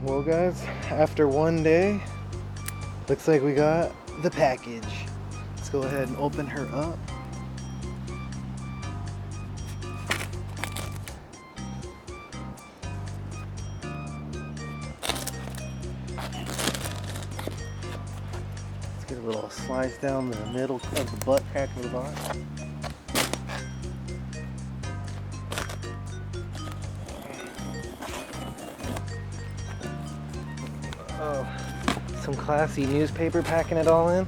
Well guys, after one day, looks like we got the package. Let's go ahead and open her up. Let's get a little slice down the middle of the butt crack of the box. Oh, some classy newspaper packing it all in.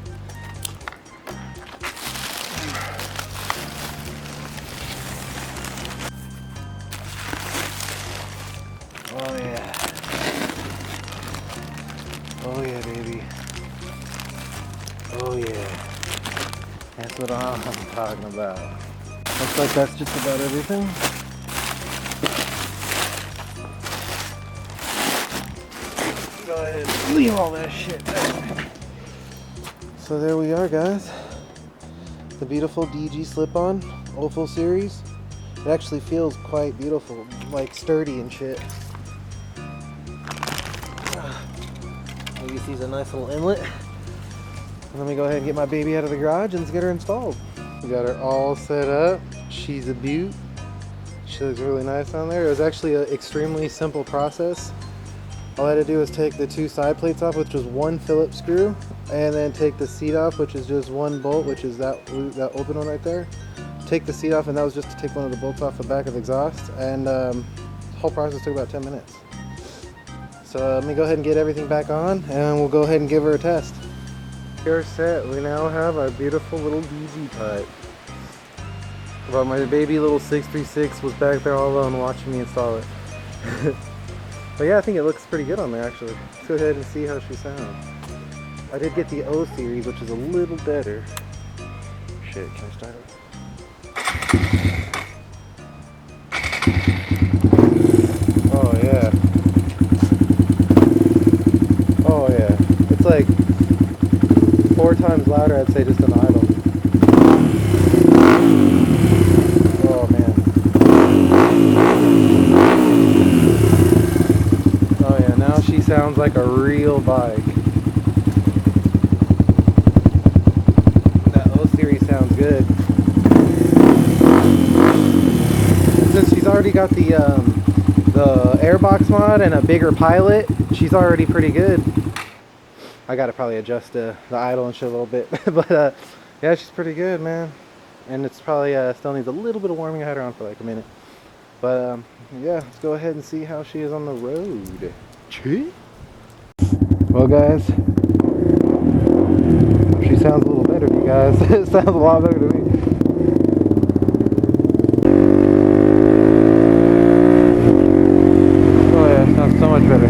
Oh yeah. Oh yeah, baby. Oh yeah. That's what I'm talking about. Looks like that's just about everything. Go ahead and leave all that shit there. So there we are, guys. The beautiful DG slip-on Opal series. It actually feels quite beautiful, like sturdy and shit. You see a nice little inlet. Let me go ahead and get my baby out of the garage and let's get her installed. We got her all set up. She's a beaut. She looks really nice on there. It was actually an extremely simple process. All I had to do was take the two side plates off, which was one Phillips screw, and then take the seat off, which is just one bolt, which is that open one right there. Take the seat off, and that was just to take one of the bolts off the back of the exhaust, and the whole process took about 10 minutes. So let me go ahead and get everything back on, and we'll go ahead and give her a test. We're set. We now have our beautiful little DG pipe. Well, my baby little 636 was back there all alone watching me install it. But yeah, I think it looks pretty good on there actually. Let's go ahead and see how she sounds. I did get the O series, which is a little better. Shit, can I start it? Oh yeah. Oh yeah. It's like 4 times louder, I'd say, just an idle. Oh man. Oh yeah, now she sounds like a real bike. That O series sounds good. Since she's already got the airbox mod and a bigger pilot, she's already pretty good. I gotta probably adjust the idle and shit a little bit, but yeah, she's pretty good, man. And it's probably still needs a little bit of warming. I had her on for like a minute, but yeah, let's go ahead and see how she is on the road. Well, guys, she sounds a little better to you guys. It sounds a lot better to me. Oh yeah, it sounds so much better.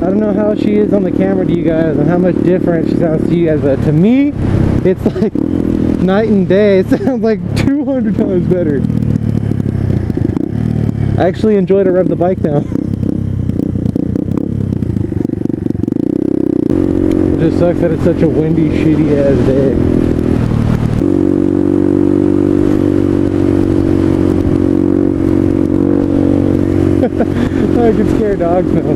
I don't know how she is on the camera to you guys and how much different she sounds to you guys, but to me, it's like night and day. It sounds like 200 times better. I actually enjoy to rev the bike now. It just sucks that it's such a windy, shitty ass day. I can scare dogs now.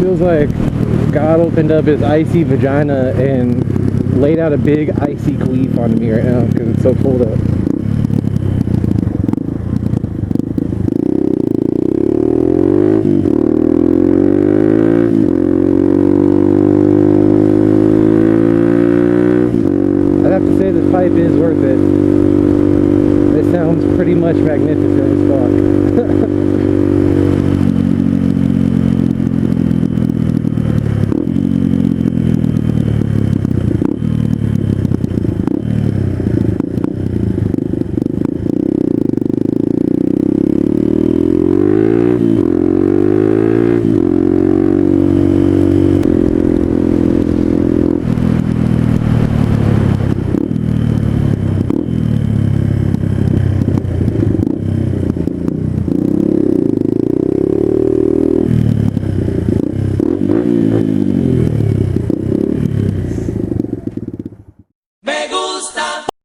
Feels like God opened up his icy vagina and laid out a big icy queef onto me right now because it's so cold out. I'd have to say pipe is worth it. It sounds pretty much magnificent as fuck.